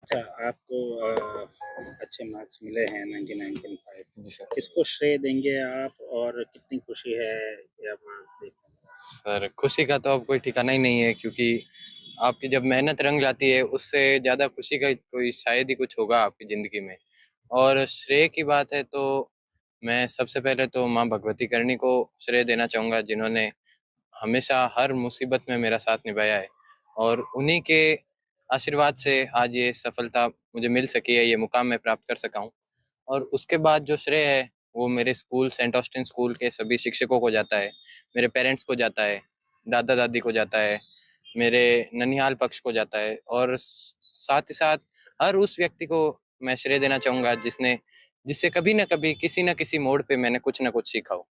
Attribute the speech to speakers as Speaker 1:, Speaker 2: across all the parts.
Speaker 1: अच्छा, आपको अच्छे मार्क्स मिले हैं 99.5।
Speaker 2: जी सर।
Speaker 1: किसको श्रेय देंगे आप और कितनी खुशी है यह मार्क्स देखने में?
Speaker 2: सर खुशी का तो अब कोई ठिकाना ही नहीं है, क्योंकि आपकी जब मेहनत रंग लाती है उससे ज़्यादा खुशी का कोई शायद ही कुछ होगा आपकी ज़िंदगी में। और श्रेय की बात है तो मैं सबसे पहले तो माँ भगवती करनी को श्रेय देना चाहूँगा, जिन्होंने हमेशा हर मुसीबत में मेरा साथ निभाया है। और उन्हीं के आशीर्वाद से आज ये सफलता मुझे मिल सकी है, ये मुकाम मैं प्राप्त कर सका हूँ। और उसके बाद जो श्रेय है वो मेरे स्कूल सेंट ऑस्टिन स्कूल के सभी शिक्षकों को जाता है, मेरे पेरेंट्स को जाता है, दादा दादी को जाता है, मेरे ननिहाल पक्ष को जाता है, और साथ ही साथ हर उस व्यक्ति को मैं श्रेय देना चाहूंगा जिससे कभी ना कभी किसी न किसी मोड़ पे मैंने कुछ ना कुछ सीखा हो।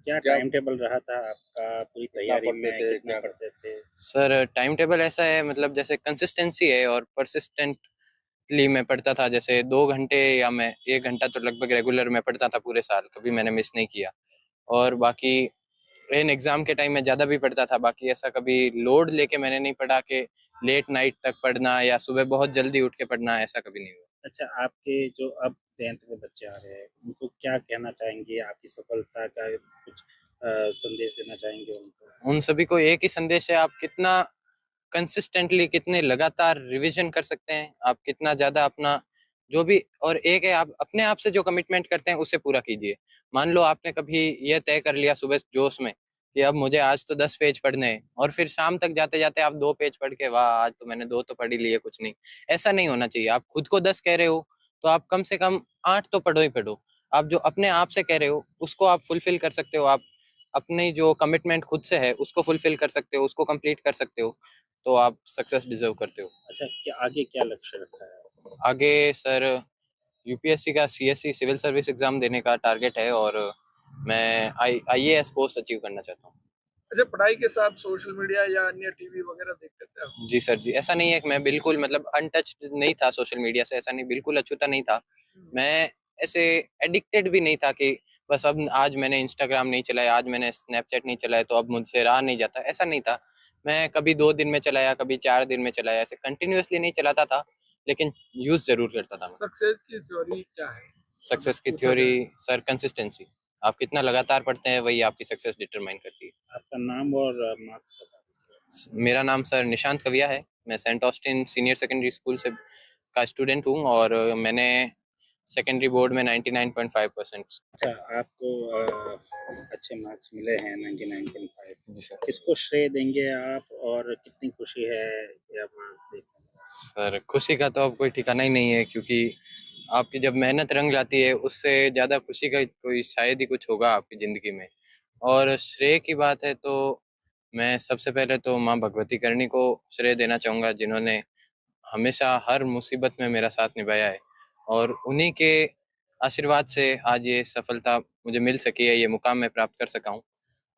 Speaker 1: क्या
Speaker 2: क्या
Speaker 1: टाइम टेबल रहा था आपका पूरी
Speaker 2: कितना
Speaker 1: तैयारी
Speaker 2: पढ़ते
Speaker 1: में?
Speaker 2: थे
Speaker 1: कितना
Speaker 2: क्या?
Speaker 1: पढ़ते थे?
Speaker 2: सर टाइम टेबल ऐसा है, मतलब जैसे कंसिस्टेंसी है और परसिस्टेंटली मैं पढ़ता था। जैसे 2 घंटे या मैं 1 घंटा तो लगभग रेगुलर मैं पढ़ता था पूरे साल, कभी मैंने मिस नहीं किया। और बाकी इन एग्जाम के टाइम में ज़्यादा भी पढ़ता था। बाकी ऐसा कभी लोड लेके मैंने नहीं पढ़ा कि लेट नाइट तक पढ़ना या सुबह बहुत जल्दी उठ के पढ़ना, ऐसा कभी नहीं हुआ।
Speaker 1: अच्छा, आपके जो अब 10th में बच्चे आ रहे हैं, उनको क्या कहना चाहेंगे? आपकी सफलता का कुछ संदेश देना चाहेंगे उनको?
Speaker 2: उन सभी को एक ही संदेश है, आप कितना कंसिस्टेंटली, कितने लगातार रिवीजन कर सकते हैं, आप कितना ज़्यादा अपना जो भी, और एक है आप अपने आप से जो कमिटमेंट करते हैं उसे पूरा कीजिए। मान लो आपने कभी ये तय कर लिया सुबह जोश में कि अब मुझे आज तो 10 पेज पढ़ने हैं, और फिर शाम तक जाते जाते आप 2 पेज पढ़ के, वाह आज तो मैंने 2 तो पढ़ ही लिए, कुछ नहीं। ऐसा नहीं होना चाहिए। आप खुद को 10 कह रहे हो तो आप कम से कम 8 तो पढ़ो ही पढ़ो। आप जो अपने आप से कह रहे हो उसको आप फुलफिल कर सकते हो। आप अपनी जो कमिटमेंट खुद से है उसको फुलफिल कर सकते हो, उसको कंप्लीट कर सकते हो, तो आप सक्सेस डिजर्व करते हो।
Speaker 1: अच्छा, क्या आगे क्या लक्ष्य रखा है?
Speaker 2: आगे सर यूपीएससी का सीएससी सिविल सर्विस एग्जाम देने का टारगेट है, और मैं आईएएस पोस्ट अचीव करना चाहता हूँ।
Speaker 3: अच्छा, पढ़ाई के साथ सोशल मीडिया या अन्य टीवी वगैरह देखते थे आप?
Speaker 2: जी सर जी, ऐसा नहीं है कि मैं बिल्कुल मतलब अनटच्ड नहीं था सोशल मीडिया से, ऐसा नहीं, बिल्कुल अछूता नहीं था
Speaker 3: हुँ।
Speaker 2: मैं। ऐसे एडिक्टेड भी नहीं था कि बस अब आज मैंने इंस्टाग्राम नहीं चलाया, आज मैंने स्नैपचैट नहीं चलाया तो अब मुझसे रहा नहीं जाता, ऐसा नहीं था। मैं कभी 2 दिन में चलाया, कभी 4 दिन में चलाया, ऐसे कंटिन्यूअसली नहीं चलाता था, लेकिन यूज जरूर करता था मैं।
Speaker 3: सक्सेस की थ्योरी क्या है? अगर
Speaker 2: सक्सेस की
Speaker 3: पूछा
Speaker 2: थ्योरी
Speaker 3: जाए?
Speaker 2: Sir consistency. आप कितना लगातार पढ़ते हैं वही आपकी सक्सेस डिटरमाइन करती है।
Speaker 1: आपका नाम और मार्क्स बता दीजिए।
Speaker 2: मेरा नाम सर निशांत कविया है, मैं Saint Austin senior secondary school से का स्टूडेंट हूँ, और मैंने सेकेंडरी बोर्ड में 99.5%।
Speaker 1: अच्छा, आपको अच्छे मार्क्स मिले हैं 99.5।
Speaker 2: जी सर।
Speaker 1: किसको श्रेय देंगे आप और कितनी खुशी है यह मार्क्स देखने में?
Speaker 2: सर खुशी का तो अब कोई ठिकाना ही नहीं है, क्योंकि आपकी जब मेहनत रंग लाती है उससे ज़्यादा खुशी का कोई शायद ही कुछ होगा आपकी ज़िंदगी में। और श्रेय की बात है तो मैं सबसे पहले तो माँ भगवती करनी को श्रेय देना चाहूँगा, जिन्होंने हमेशा हर मुसीबत में मेरा साथ निभाया है। और उन्हीं के आशीर्वाद से आज ये सफलता मुझे मिल सकी है, ये मुकाम मैं प्राप्त कर सका हूँ।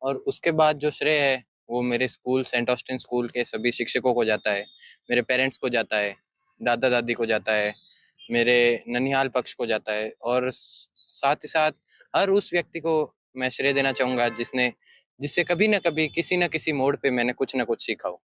Speaker 2: और उसके बाद जो श्रेय है वो मेरे स्कूल सेंट ऑस्टिन स्कूल के सभी शिक्षकों को जाता है, मेरे पेरेंट्स को जाता है, दादा दादी को जाता है, मेरे ननिहाल पक्ष को जाता है, और साथ ही साथ हर उस व्यक्ति को मैं श्रेय देना चाहूंगा जिससे कभी ना कभी किसी न किसी मोड़ पे मैंने कुछ ना कुछ सीखा हो।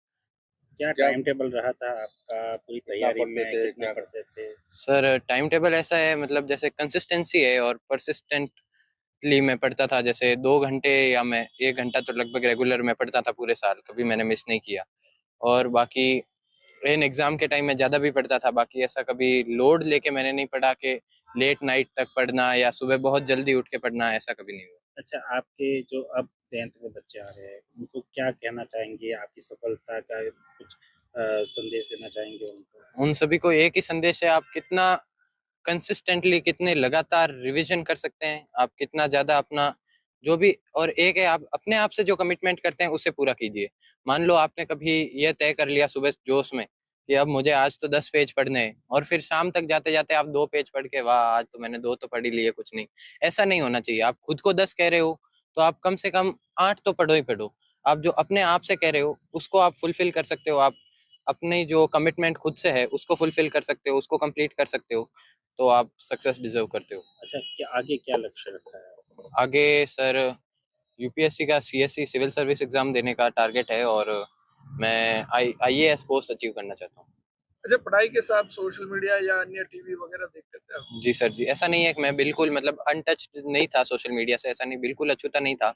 Speaker 1: क्या
Speaker 2: क्या
Speaker 1: टाइम टेबल रहा था आपका पूरी
Speaker 2: कितना
Speaker 1: तैयारी
Speaker 2: पढ़ते
Speaker 1: में?
Speaker 2: थे
Speaker 1: कितना
Speaker 2: क्या?
Speaker 1: पढ़ते थे?
Speaker 2: सर टाइम टेबल ऐसा है, मतलब जैसे कंसिस्टेंसी है और परसिस्टेंटली मैं पढ़ता था। जैसे 2 घंटे या मैं 1 घंटा तो लगभग रेगुलर मैं पढ़ता था पूरे साल, कभी मैंने मिस नहीं किया। और बाकी इन एग्जाम के टाइम में ज़्यादा भी पढ़ता था। बाकी ऐसा कभी लोड लेके मैंने नहीं पढ़ा कि लेट नाइट तक पढ़ना या सुबह बहुत जल्दी उठ के पढ़ना, ऐसा कभी नहीं हुआ।
Speaker 1: अच्छा, आपके जो अब 10th में बच्चे आ रहे हैं, उनको क्या कहना चाहेंगे? आपकी सफलता का कुछ संदेश देना चाहेंगे उनको?
Speaker 2: उन सभी को एक ही संदेश है, आप कितना कंसिस्टेंटली, कितने लगातार रिवीजन कर सकते हैं, आप कितना ज़्यादा अपना जो भी, और एक है आप अपने आप से जो कमिटमेंट करते हैं उसे पूरा कीजिए। मान लो आपने कभी ये तय कर लिया सुबह जोश में कि अब मुझे आज तो 10 पेज पढ़ने हैं, और फिर शाम तक जाते जाते आप 2 पेज पढ़ के, वाह आज तो मैंने 2 तो पढ़ ही लिए, कुछ नहीं। ऐसा नहीं होना चाहिए। आप खुद को 10 कह रहे हो तो आप कम से कम 8 तो पढ़ो ही पढ़ो। आप जो अपने आप से कह रहे हो उसको आप फुलफिल कर सकते हो। आप अपनी जो कमिटमेंट खुद से है उसको फुलफिल कर सकते हो, उसको कंप्लीट कर सकते हो, तो आप सक्सेस डिजर्व करते हो।
Speaker 1: अच्छा, क्या आगे क्या लक्ष्य रखा है?
Speaker 2: आगे सर यूपीएससी का सीएससी सिविल सर्विस एग्जाम देने का टारगेट है, और मैं आईएएस पोस्ट अचीव करना चाहता हूँ।
Speaker 3: अच्छा, पढ़ाई के साथ सोशल मीडिया या अन्य टीवी वगैरह देखते थे आप?
Speaker 2: जी सर जी, ऐसा नहीं है कि मैं बिल्कुल मतलब अनटच्ड नहीं था सोशल मीडिया से, ऐसा नहीं, बिल्कुल अछूता नहीं था।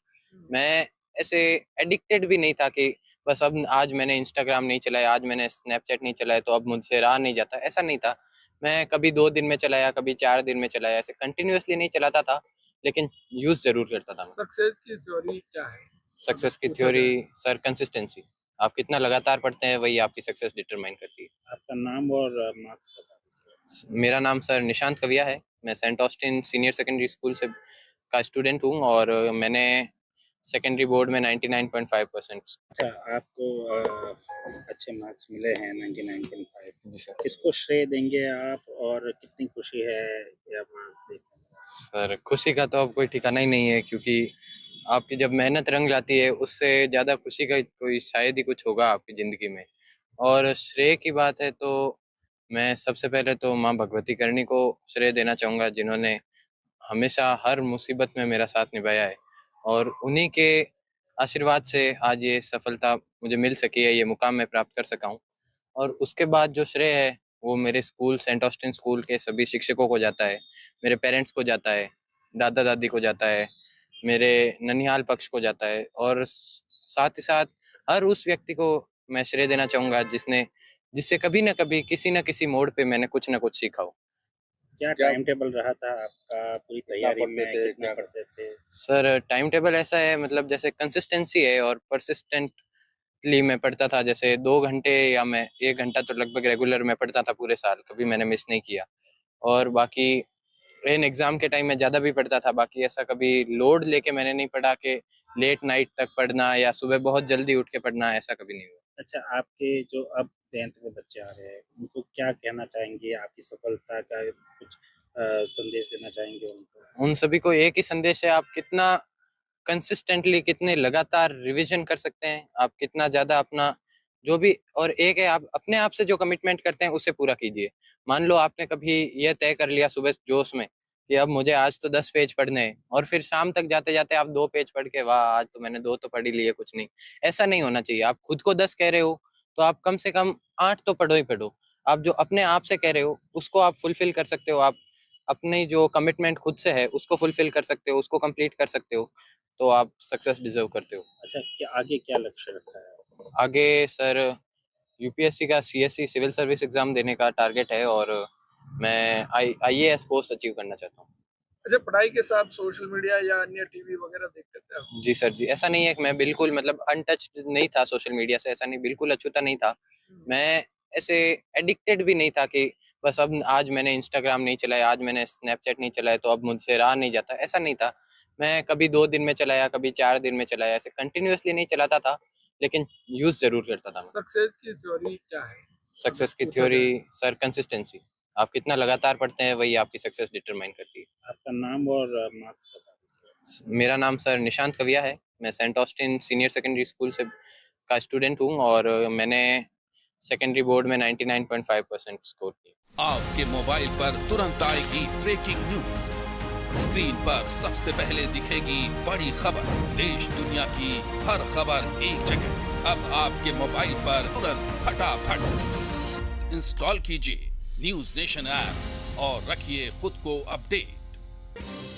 Speaker 2: मैं ऐसे एडिक्टेड भी नहीं था कि बस अब आज मैंने इंस्टाग्राम नहीं चलाया, आज मैंने स्नैपचैट नहीं चलाया तो अब मुझसे रहा नहीं जाता, ऐसा नहीं था। मैं कभी 2 दिन में चलाया, कभी 4 दिन में चलाया, ऐसे कंटिन्यूअसली नहीं चलाता था, लेकिन यूज़ ज़रूर करता था मैं।
Speaker 3: सक्सेस की थ्योरी क्या है?
Speaker 2: सक्सेस की
Speaker 3: पूछा
Speaker 2: थ्योरी
Speaker 3: जाए।
Speaker 2: Sir consistency. आप कितना लगातार पढ़ते हैं वही आपकी सक्सेस डिटरमाइन करती है।
Speaker 1: आपका नाम और मार्क्स बता दीजिए।
Speaker 2: मेरा नाम सर निशांत कविया है। मैं Saint Austin senior secondary school से का स्टूडेंट हूँ और मैंने सेकेंडरी बोर्ड में 99.5%
Speaker 1: अच्छा, आपको अच्छे मार्क्स मिले हैं 99.5।
Speaker 2: जी सर।
Speaker 1: किसको श्रेय देंगे आप और कितनी खुशी है यह मार्क्स देखने में?
Speaker 2: सर खुशी का तो अब कोई ठिकाना ही नहीं है, क्योंकि आपकी जब मेहनत रंग लाती है उससे ज़्यादा खुशी का कोई शायद ही कुछ होगा आपकी ज़िंदगी में। और श्रेय की बात है तो मैं सबसे पहले तो माँ भगवती करनी को श्रेय देना चाहूँगा, जिन्होंने हमेशा हर मुसीबत में मेरा साथ निभाया है और उन्हीं के आशीर्वाद से आज ये सफलता मुझे मिल सकी है, ये मुकाम मैं प्राप्त कर सका हूँ। और उसके बाद जो श्रेय है वो मेरे स्कूल सेंट ऑस्टिन स्कूल के सभी शिक्षकों को जाता है, मेरे पेरेंट्स को जाता है, दादा दादी को जाता है, मेरे ननिहाल पक्ष को जाता है और साथ ही साथ हर उस व्यक्ति को मैं श्रेय देना चाहूँगा जिससे कभी न कभी किसी न किसी मोड़ पे मैंने कुछ न कुछ सीखा हो।
Speaker 1: क्या टाइम टेबल रहा था आपका पूरी तैयारी में, कितना पढ़ते थे?
Speaker 2: सर टाइम टेबल ऐसा है, मतलब जैसे कंसिस्टेंसी है और परसिस्टेंटली मैं पढ़ता था। जैसे 2 घंटे या मैं 1 घंटा तो लगभग रेगुलर मैं पढ़ता था पूरे साल, कभी मैंने मिस नहीं किया। और बाकी इन एग्ज़ाम के टाइम में ज़्यादा भी पढ़ता था, बाकी ऐसा कभी लोड लेके मैंने नहीं पढ़ा कि लेट नाइट तक पढ़ना या सुबह बहुत जल्दी उठ के पढ़ना, ऐसा कभी नहीं हुआ।
Speaker 1: अच्छा, आपके जो अब 10th में बच्चे आ रहे हैं, उनको क्या कहना चाहेंगे? आपकी सफलता का कुछ संदेश देना चाहेंगे उनको?
Speaker 2: उन सभी को एक ही संदेश है, आप कितना कंसिस्टेंटली, कितने लगातार रिवीजन कर सकते हैं, आप कितना ज़्यादा अपना जो भी, और एक है आप अपने आप से जो कमिटमेंट करते हैं उसे पूरा कीजिए। मान लो आपने कभी ये तय कर लिया सुबह जोश में कि अब मुझे आज तो 10 पेज पढ़ने हैं और फिर शाम तक जाते-जाते आप 2 पेज पढ़ के वाह! आज तो मैंने 2 तो पढ़ ही लिए, कुछ नहीं। ऐसा नहीं होना चाहिए। आप खुद को 10 कह रहे हो, तो आप कम से कम 8 तो पढ़ो ही पढ़ो। आप जो अपने आप से कह रहे हो, उसको आप फुलफ़िल कर सकते हो। आप अपनी जो कमिटमेंट खुद से है, उसको फुलफ़िल कर सकते हो, उसको कंप्लीट कर सकते हो, तो आप सक्सेस डिज़र्व करते हो।
Speaker 1: अच्छा, क्या आगे क्या लक्ष्य रखा है?
Speaker 2: आगे सर यूपीएससी का सीएससी सिविल सर्विस एग्ज़ाम देने का टारगेट है और मैं आईएएस पोस्ट अचीव करना चाहता हूँ।
Speaker 3: अच्छा, पढ़ाई के साथ सोशल मीडिया या अन्य टीवी वगैरह देखते थे आप?
Speaker 2: जी सर जी, ऐसा नहीं है कि मैं बिल्कुल मतलब अनटच्ड नहीं था सोशल मीडिया से, ऐसा नहीं, बिल्कुल अछूता नहीं था। मैं ऐसे एडिक्टेड भी नहीं था कि बस अब आज मैंने इंस्टाग्राम नहीं चलाया, आज मैंने स्नैपचैट नहीं चलाया तो अब मुझसे रहा नहीं जाता, ऐसा नहीं था। मैं कभी 2 दिन में चलाया, कभी 4 दिन में चलाया, ऐसे कंटिन्यूअसली नहीं चलाता था, लेकिन यूज़ ज़रूर करता था मैं।
Speaker 3: सक्सेस की थ्योरी क्या है?
Speaker 2: सक्सेस की
Speaker 3: पूछा
Speaker 2: थ्योरी
Speaker 3: जाए।
Speaker 2: Sir consistency. आप कितना लगातार पढ़ते हैं वही आपकी सक्सेस डिटरमाइन करती है।
Speaker 1: आपका नाम और मार्क्स बता दीजिए।
Speaker 2: मेरा नाम सर निशांत कविया है। मैं Saint Austin senior secondary school से का स्टूडेंट हूँ और मैंने सेकेंडरी बोर्ड में 99.5% स्कोर किया।
Speaker 4: आपके मोबाइल पर तुरंत आएगी ब्रेकिंग न्यूज, स्क्रीन पर सबसे पहले दिखेगी बड़ी खबर, देश दुनिया की हर खबर एक जगह। अब आपके मोबाइल पर तुरंत फटाफट इंस्टॉल कीजिए न्यूज नेशन ऐप और रखिए खुद को अपडेट।